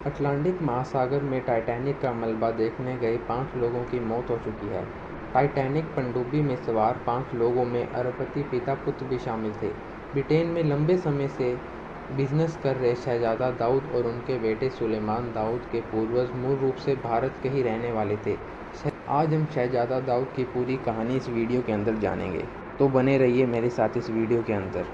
Atlantic महासागर में Titanic का मलबा देखने गए 5 लोगों की मौत हो चुकी है। टाइटैनिक पनडुब्बी में सवार 5 लोगों में अरबपति पिता पुत्र भी शामिल थे। ब्रिटेन में लंबे समय से बिजनेस कर रहे शहजादा दाऊद और उनके बेटे सुलेमान दाऊद के पूर्वज मूल रूप से भारत के ही रहने वाले थे। आज हम शहजादा दाऊद की पूरी कहानी इस वीडियो के अंदर जानेंगे, तो बने रहिए मेरे साथ इस वीडियो के अंदर।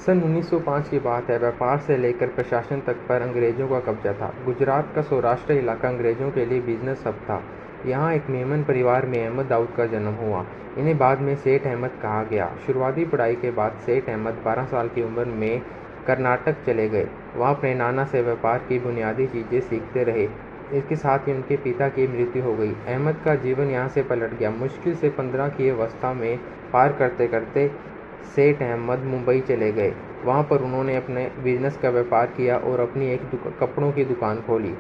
सन 1905 की बात है। व्यापार से लेकर प्रशासन तक पर अंग्रेजों का कब्जा था। गुजरात का सौराष्ट्र इलाका अंग्रेजों के लिए बिजनेस हब था। यहाँ एक मेमन परिवार में अहमद दाऊद का जन्म हुआ। इन्हें बाद में सेठ अहमद कहा गया। शुरुआती पढ़ाई के बाद सेठ अहमद 12 साल की उम्र में कर्नाटक चले गए। वहाँ अपने नाना से व्यापार की बुनियादी चीज़ें सीखते रहे। इसके साथ ही उनके पिता की मृत्यु हो गई। अहमद का जीवन यहाँ से पलट गया। मुश्किल से 15 की अवस्था में पार करते करते सेठ अहमद मुंबई चले गए। वहाँ पर उन्होंने अपने बिजनेस का व्यापार किया और अपनी एक कपड़ों की दुकान खोली।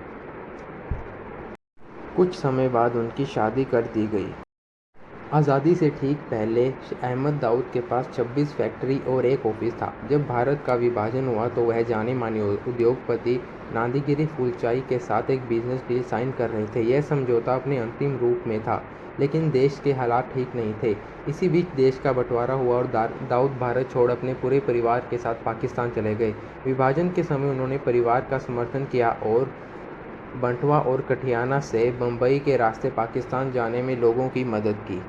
कुछ समय बाद उनकी शादी कर दी गई। आज़ादी से ठीक पहले अहमद दाऊद के पास 26 फैक्ट्री और एक ऑफिस था। जब भारत का विभाजन हुआ तो वह जाने माने उद्योगपति नादिगिरी फुलचाई के साथ एक बिजनेस डील साइन कर रहे थे। यह समझौता अपने अंतिम रूप में था, लेकिन देश के हालात ठीक नहीं थे। इसी बीच देश का बंटवारा हुआ और दाऊद भारत छोड़ अपने पूरे परिवार के साथ पाकिस्तान चले गए। विभाजन के समय उन्होंने परिवार का समर्थन किया और बंटवा और कठियाना से बम्बई के रास्ते पाकिस्तान जाने में लोगों की मदद की।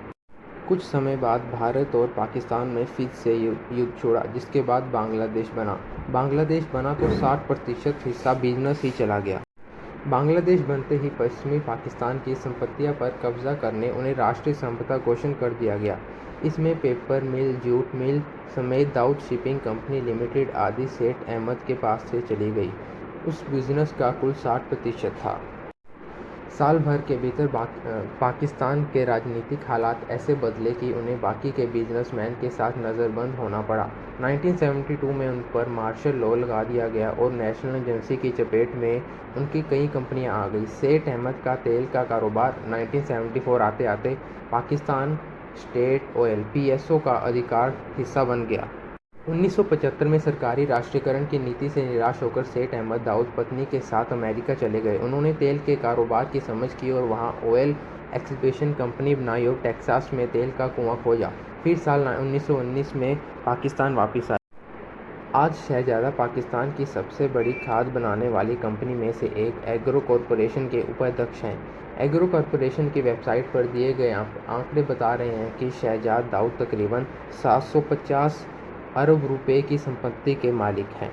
कुछ समय बाद भारत और पाकिस्तान में फिर से युद्ध छिड़ा, जिसके बाद बांग्लादेश बना तो 60% हिस्सा बिजनेस ही चला गया। बांग्लादेश बनते ही पश्चिमी पाकिस्तान की संपत्तियों पर कब्जा करने उन्हें राष्ट्रीय संपदा घोषित कर दिया गया। इसमें पेपर मिल, जूट मिल समेत दाऊद शिपिंग कंपनी लिमिटेड आदि सेठ अहमद के पास से चली गई। उस बिजनेस का कुल 60% था। साल भर के भीतर पाकिस्तान के राजनीतिक हालात ऐसे बदले कि उन्हें बाकी के बिजनेसमैन के साथ नज़रबंद होना पड़ा। 1972 में उन पर मार्शल लॉ लगा दिया गया और नेशनल एजेंसी की चपेट में उनकी कई कंपनियां आ गई। सेठ अहमद का तेल का कारोबार 1974 आते आते पाकिस्तान स्टेट ऑयल (PSO) का अधिकार हिस्सा बन गया। 1975 में सरकारी राष्ट्रीयकरण की नीति से निराश होकर सेठ अहमद दाऊद पत्नी के साथ अमेरिका चले गए। उन्होंने तेल के कारोबार की समझ की और वहां ऑयल एक्सप्लोरेशन कंपनी बनाई और टेक्सास में तेल का कुआं खोजा। फिर साल 1919 में पाकिस्तान वापस आए। आज शहजादा पाकिस्तान की सबसे बड़ी खाद बनाने वाली कंपनी में से एक एग्रो कॉरपोरेशन के उपाध्यक्ष हैं। एग्रो कॉरपोरेशन की वेबसाइट पर दिए गए आंकड़े बता रहे हैं कि शहजादा दाऊद तकरीबन 750 अरब रुपए की संपत्ति के मालिक हैं।